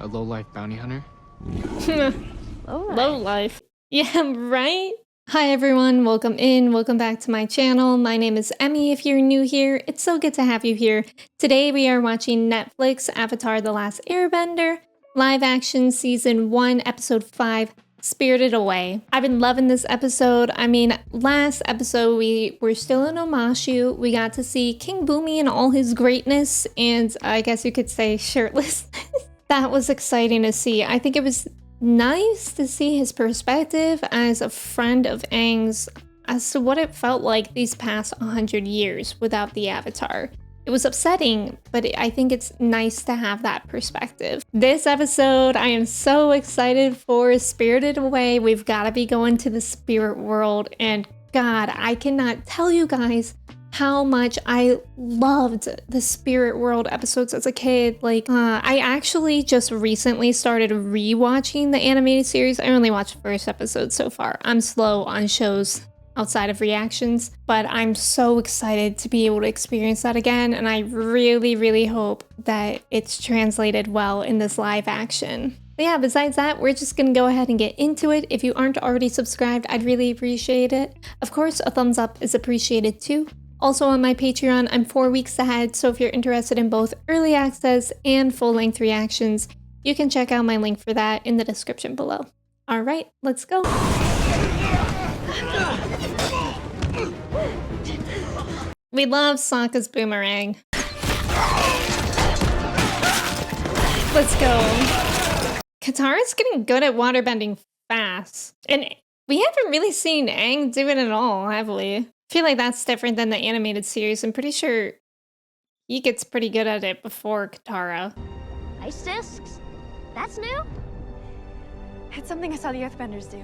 A low-life bounty hunter? Low life. Yeah, right? Hi everyone, welcome in, welcome back to my channel. My name is Emmy if you're new here. It's so good to have you here. Today we are watching Netflix Avatar: The Last Airbender, live action season 1, episode 5, Spirited Away. I've been loving this episode. I mean, last episode we were still in Omashu. We got to see King Bumi in all his greatness and I guess you could say shirtless. That was exciting to see. I think it was nice to see his perspective as a friend of Aang's as to what it felt like these past 100 years without the Avatar. It was upsetting, but I think it's nice to have that perspective. This episode, I am so excited for Spirited Away. We've got to be going to the spirit world, and God, I cannot tell you guys how much I loved the Spirit World episodes as a kid. I actually just recently started rewatching the animated series. I only watched the first episode so far. I'm slow on shows outside of reactions, but I'm so excited to be able to experience that again, and I really, really hope that it's translated well in this live action. But yeah, besides that, we're just gonna go ahead and get into it. If you aren't already subscribed, I'd really appreciate it. Of course, a thumbs up is appreciated too. Also on my Patreon, I'm 4 weeks ahead, so if you're interested in both early access and full-length reactions, you can check out my link for that in the description below. All right, let's go. We love Sokka's boomerang. Let's go. Katara's getting good at waterbending fast. And we haven't really seen Aang do it at all, have we? I feel like that's different than the animated series. I'm pretty sure he gets pretty good at it before Katara. Ice discs? That's new? It's something I saw the Earthbenders do.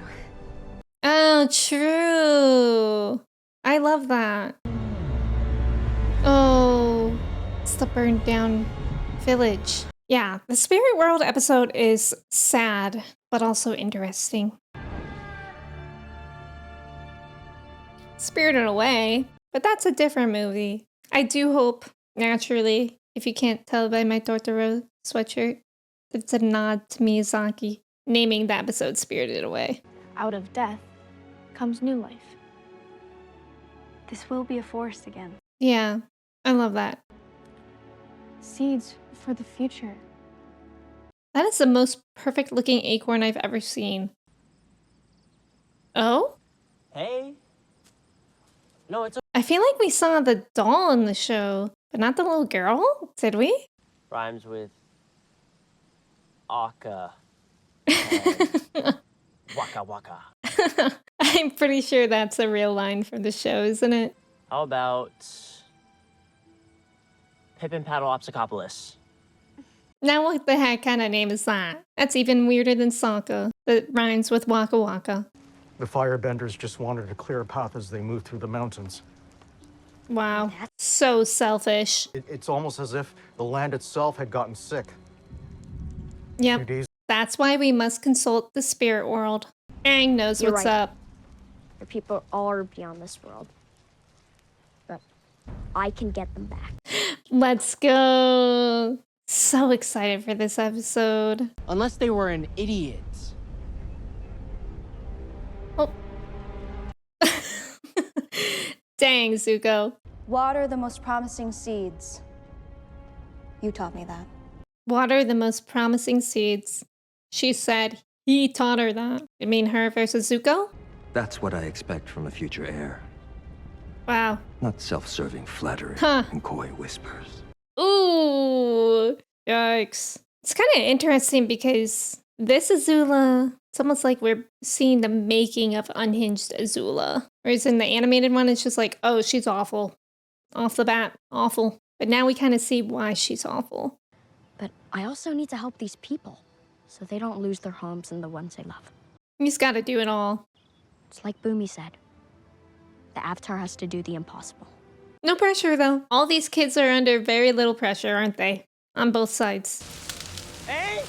Oh, true. I love that. Oh, it's the burned down village. Yeah, the Spirit World episode is sad, but also interesting. Spirited Away, but that's a different movie. I do hope, naturally, if you can't tell by my Totoro sweatshirt, that it's a nod to Miyazaki naming the episode Spirited Away. Out of death comes new life. This will be a forest again. Yeah, I love that. Seeds for the future. That is the most perfect looking acorn I've ever seen. Oh? Hey. No, it's I feel like we saw the doll in the show, but not the little girl, did we? rhymes with Aka. Waka waka. I'm pretty sure that's a real line from the show, isn't it? How about Pippin Paddleopsicopolis? Now what the heck kind of name is that? That's even weirder than Sokka, that rhymes with Waka Waka. The firebenders just wanted to clear a path as they moved through the mountains. Wow, so selfish. It's almost as if the land itself had gotten sick. Yep, that's why we must consult the spirit world. Aang knows You're what's right. up. Your people are beyond this world. But I can get them back. Let's go. So excited for this episode. Unless they were an idiot. Oh. Dang, Zuko. Water the most promising seeds. You taught me that. Water the most promising seeds. She said he taught her that. You mean her versus Zuko? That's what I expect from a future heir. Wow. Not self-serving flattery and coy whispers. Ooh. Yikes. It's kind of interesting because this Azula, it's almost like we're seeing the making of unhinged Azula. Whereas in the animated one, it's just like, oh, she's awful. Off the bat, awful. But now we kind of see why she's awful. But I also need to help these people so they don't lose their homes and the ones they love. He's got to do it all. It's like Bumi said. The Avatar has to do the impossible. No pressure, though. All these kids are under very little pressure, aren't they? On both sides. Hey!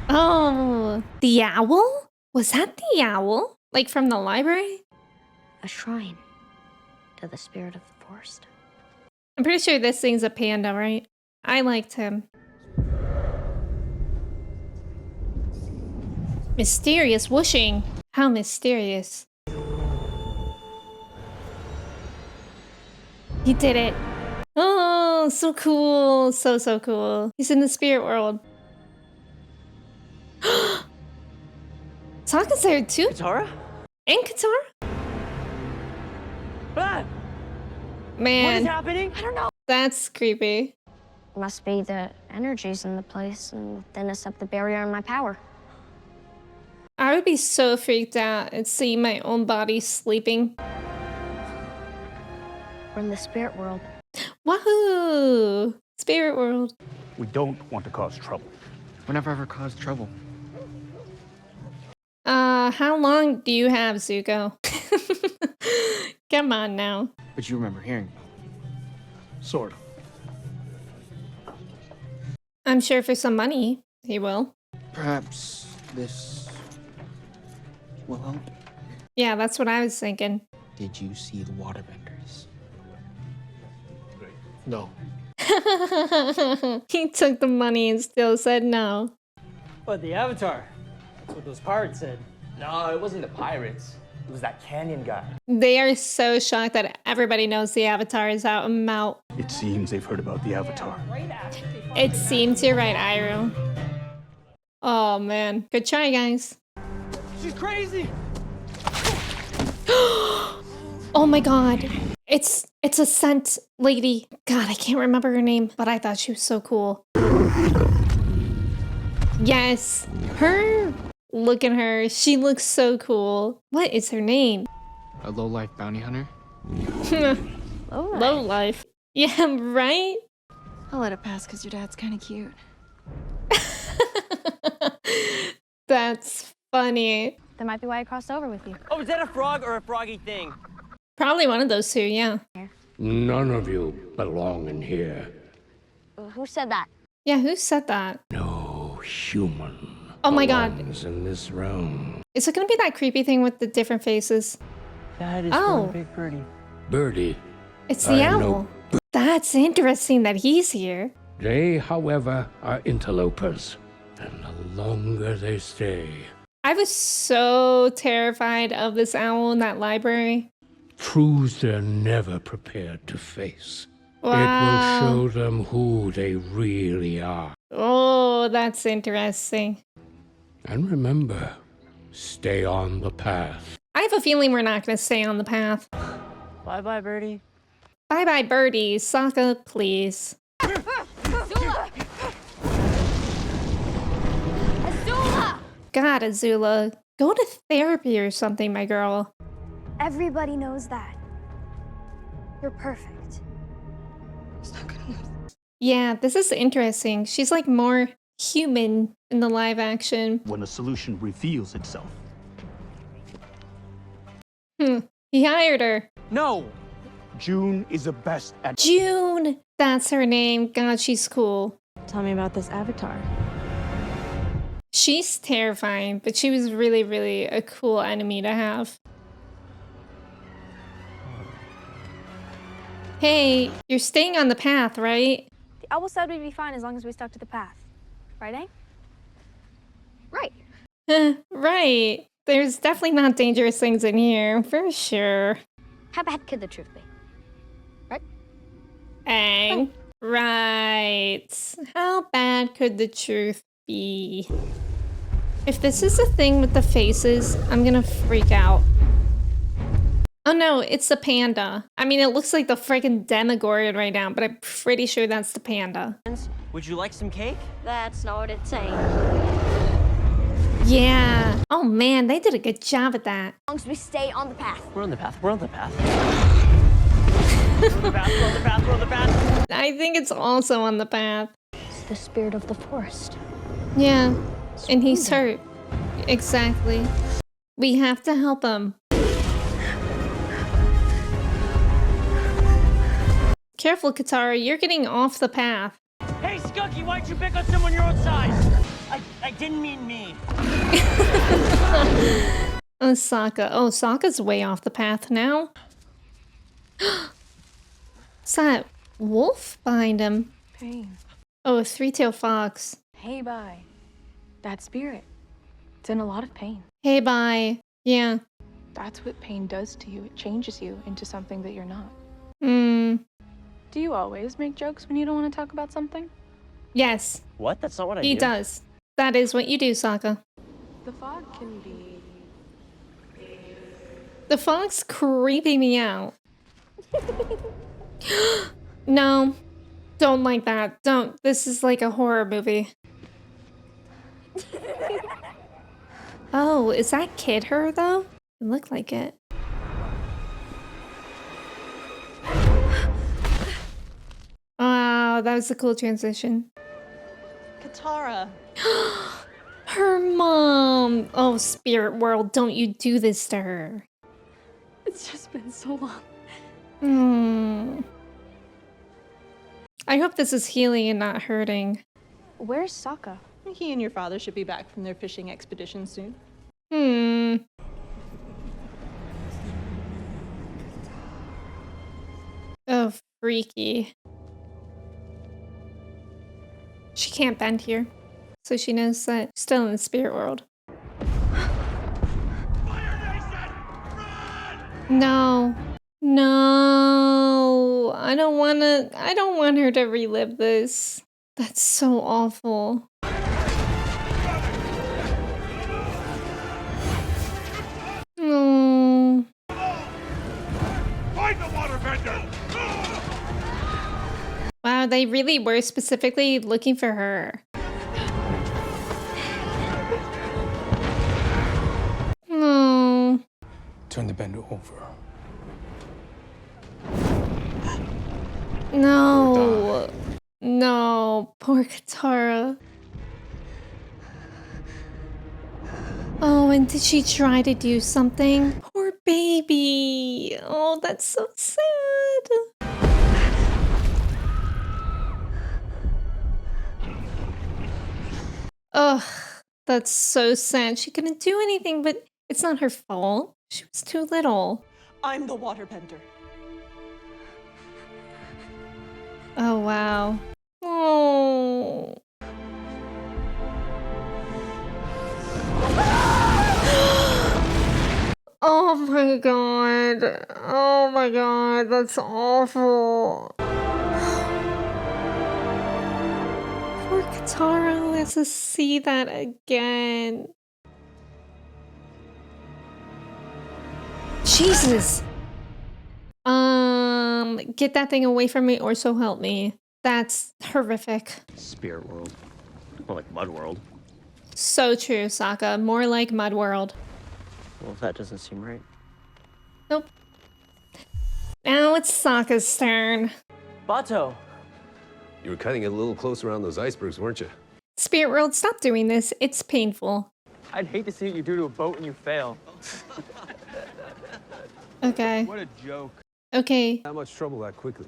Oh, the owl? Was that the owl? Like from the library? A shrine to the spirit of the forest. I'm pretty sure this thing's a panda, right? I liked him. Mysterious whooshing. How mysterious. He did it. Oh, so cool. So, so cool. He's in the spirit world. Sokka's there too. Katara? And Katara? Ah! What Man, is happening? I don't know. that's creepy. Must be the energies in the place and thinness up the barrier in my power. I would be so freaked out and see my own body sleeping. We're in the spirit world. Wahoo! Spirit world. We don't want to cause trouble. We never ever caused trouble. How long do you have, Zuko? Come on now. But you remember hearing about Sort of. I'm sure for some money, he will. it. Perhaps this will help. Yeah, that's what I was thinking. Did you see the waterbenders? No. He took the money and still said no. What, the Avatar? That's what those pirates said. No, it wasn't the pirates. It was that canyon guy. They are so shocked that everybody knows the Avatar is out and out. It seems they've heard about the Avatar. It seems you're right, Iroh. Oh man, good try, guys. She's crazy! Oh my god. It's a scent lady. God, I can't remember her name, but I thought she was so cool. Yes, her. Look at her. She looks so cool. What is her name? A low-life bounty hunter? Low life. Yeah, right? I'll let it pass because your dad's kind of cute. That's funny. That might be why I crossed over with you. Oh, is that a frog or a froggy thing? Probably one of those two, yeah. None of you belong in here. Who said that? Yeah, who said that? No human Oh my god. belongs in this realm. Is it gonna be that creepy thing with the different faces? That is Oh. one big birdie. Birdie, It's the I owl. know. That's interesting that he's here. they, however, are interlopers. And the longer they stay, I was so terrified of this owl in that library. truths they're never prepared to face. Wow. It will show them who they really are. Oh, that's interesting. And remember, stay on the path. I have a feeling we're not going to stay on the path. Bye-bye, birdie. Bye-bye, birdie. Sokka, please. Azula! Azula! God, Azula. Go to therapy or something, my girl. Everybody knows that. You're perfect. Yeah, this is interesting. She's like more human in the live action. When a solution reveals itself. He hired her. No! June is the best at. June! That's her name. God, she's cool. Tell me about this avatar. She's terrifying, but she was really, really a cool enemy to have. Hey, you're staying on the path, right? The owl said we'd be fine as long as we stuck to the path. Right, eh? Right. Right. There's definitely not dangerous things in here, for sure. How bad could the truth be? Aang. Right. How bad could the truth be? If this is the thing with the faces, I'm gonna freak out. Oh no, it's the panda. I mean, it looks like the freaking Demogorgon right now, but I'm pretty sure that's the panda. Would you like some cake? That's not what it's saying. Yeah. Oh man, they did a good job at that. As long as we stay on the path. We're on the path. We're on the path. We're on the path. We're on the path. We're on the path. I think it's also on the path. It's the spirit of the forest. Yeah, and he's hurt. Exactly. We have to help him. Careful, Katara, you're getting off the path. Hey, Skunky, why'd you pick on someone your own size? I didn't mean me. Oh, Sokka. Oh, Sokka's way off the path now. Is that wolf behind him? Pain. Oh, a three-tailed fox. Hey, bye. That spirit. It's in a lot of pain. Hey, bye. Yeah. That's what pain does to you. It changes you into something that you're not. Hmm. Do you always make jokes when you don't want to talk about something? Yes. What? That's not what I do. He does. That is what you do, Sokka. The fog can be... The fog's creeping me out. No. Don't like that. Don't. This is like a horror movie. Oh, is that kid her, though? It looked like it. Wow, that was a cool transition. Katara. Her mom. Oh, spirit world, don't you do this to her. It's just been so long. Hmm. I hope this is healing and not hurting. Where's Sokka? He and your father should be back from their fishing expedition soon. Hmm. Oh, freaky. She can't bend here, so she knows that she's still in the spirit world. No. No. I don't want her to relive this. That's so awful. No. Find the waterbender! Wow, they really were specifically looking for her. No. Turn the bender over. No. No. Poor Katara. Oh, and did she try to do something? Poor baby. Oh, that's so sad. Ugh, that's so sad. She couldn't do anything, but it's not her fault. She was too little. I'm the waterbender. Oh, wow. Oh. Oh my god. Oh my god, that's awful. Poor Katara has to see that again. Jesus. Get that thing away from me or so help me. That's horrific. Spirit world. More like mud world. So true, Sokka. More like Mud World. Well, that doesn't seem right. Nope. Now it's Sokka's turn. Bato! You were cutting it a little close around those icebergs, weren't you? Spirit World, stop doing this. It's painful. I'd hate to see what you do to a boat when you fail. Okay. What a joke. Okay. That much trouble that quickly.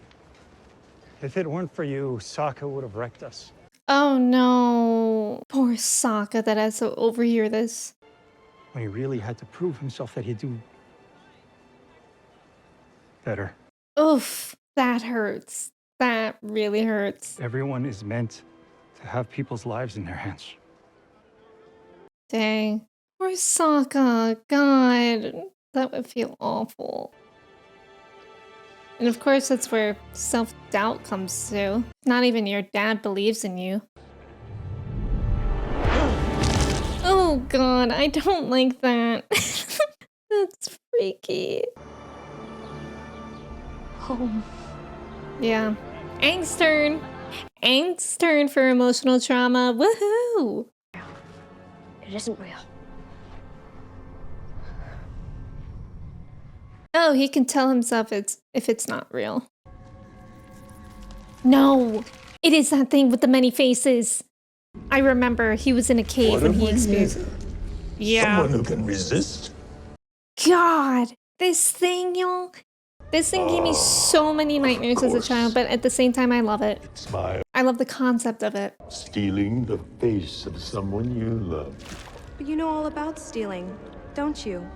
If it weren't for you, Sokka would have wrecked us. Oh no. Poor Sokka that has to overhear this. When he really had to prove himself that he'd do better. Oof. That hurts. That really hurts. Everyone is meant to have people's lives in their hands. Dang. Poor Sokka. God. That would feel awful. And of course, that's where self-doubt comes to. Not even your dad believes in you. Oh god, I don't like that. That's freaky. Home. Yeah. Aang's turn. Aang's turn for emotional trauma. Woohoo! It isn't real. Oh, he can tell himself if it's not real. No! It is that thing with the many faces. I remember he was in a cave when he experienced. Yeah. Someone who can resist? God! This thing, y'all. This thing gave me so many nightmares as a child, but at the same time, I love it. Smile. I love the concept of it. Stealing the face of someone you love. But you know all about stealing, don't you?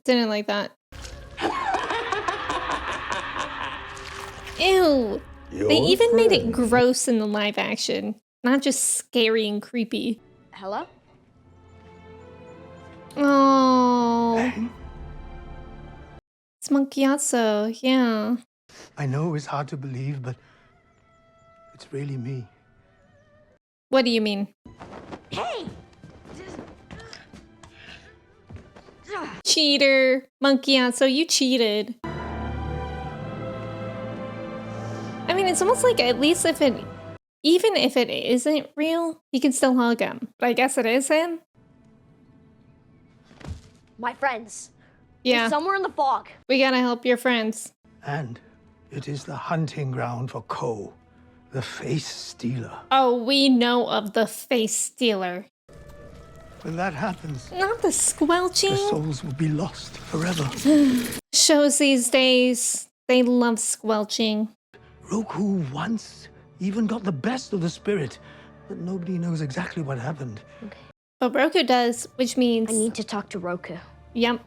Didn't like that. Ew. They even made it gross in the live action, not just scary and creepy. Hello? Oh. It's GYATSO, yeah. I know it's hard to believe, but it's really me. What do you mean? Hey! Cheater. GYATSO, you cheated. I mean, it's almost like at least even if it isn't real, he can still hug him. But I guess it is him. My friends. Yeah. They're somewhere in the fog. We gotta help your friends. And it is the hunting ground for Koh, the face stealer. Oh, we know of the face stealer. When that happens, not the squelching. Their souls will be lost forever. Shows these days, they love squelching. Roku once even got the best of the spirit, but nobody knows exactly what happened. Okay. But Roku does, which means... I need to talk to Roku. Yep.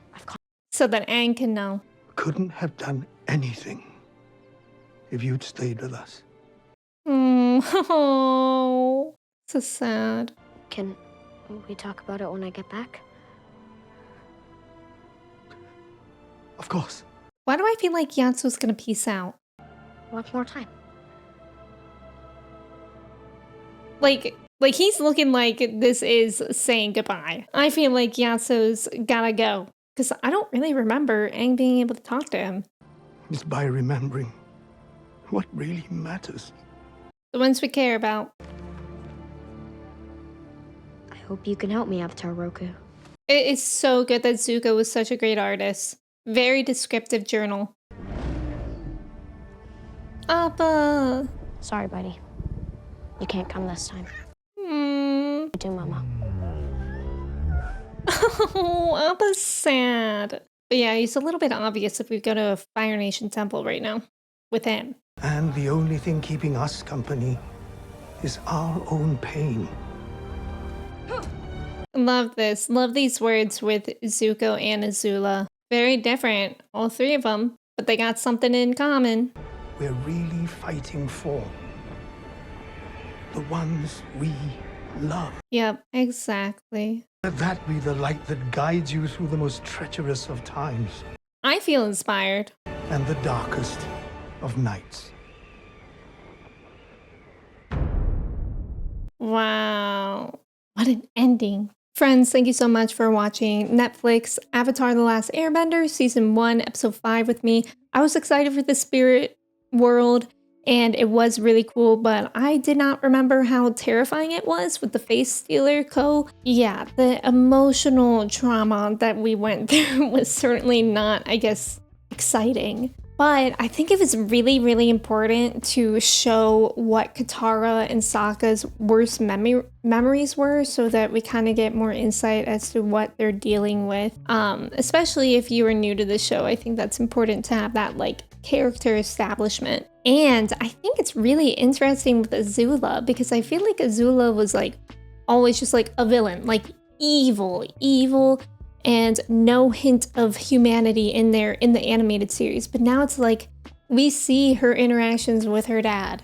So that Aang can know. Couldn't have done anything if you'd stayed with us. Oh, so sad. Can we talk about it when I get back? Of course. Why do I feel like GYATSO's gonna peace out? Want more time? Like he's looking like this is saying goodbye. I feel like GYATSO's gotta go. Because I don't really remember Aang being able to talk to him. It's by remembering what really matters. The ones we care about. I hope you can help me, Avatar Roku. It is so good that Zuko was such a great artist. Very descriptive journal. Appa! Sorry, buddy. You can't come this time. I do, Mama. Oh, Appa's sad. But yeah, he's a little bit obvious if we go to a Fire Nation temple right now. With him. And the only thing keeping us company is our own pain. Love this. Love these words with Zuko and Azula. Very different, all three of them, but they got something in common. We're really fighting for the ones we love. Yep, exactly. Let that be the light that guides you through the most treacherous of times. I feel inspired. And the darkest of nights. Wow. What an ending. Friends, thank you so much for watching Netflix Avatar The Last Airbender Season 1, Episode 5 with me. I was excited for the spirit world, and it was really cool, but I did not remember how terrifying it was with the face stealer Koh. Yeah, the emotional trauma that we went through was certainly not, I guess, exciting. But I think it was really, really important to show what Katara and Sokka's worst memories were so that we kind of get more insight as to what they're dealing with. Especially if you are new to the show, I think that's important to have that like character establishment. And I think it's really interesting with Azula because I feel like Azula was like always just like a villain, like evil, and no hint of humanity in there in the animated series. But now it's like we see her interactions with her dad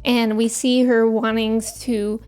and we see her wanting to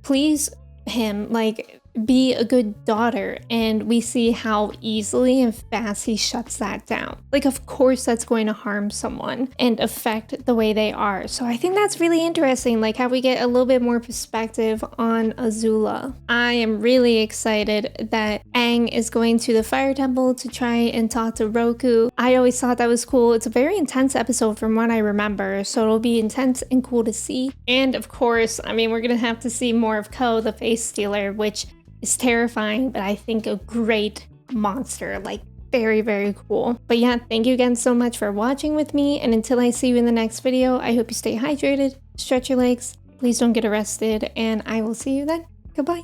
please him, like be a good daughter, and we see how easily and fast he shuts that down. Like, of course that's going to harm someone and affect the way they are. So I think that's really interesting, like how we get a little bit more perspective on Azula. I am really excited that Aang is going to the Fire Temple to try and talk to Roku. I always thought that was cool. It's a very intense episode from what I remember, so it'll be intense and cool to see. And of course, I mean, we're gonna have to see more of Koh, the face stealer, which is terrifying, but I think a great monster, like very, very cool. But yeah, thank you again so much for watching with me, and until I see you in the next video, I hope you stay hydrated, stretch your legs, please don't get arrested, and I will see you then. Goodbye.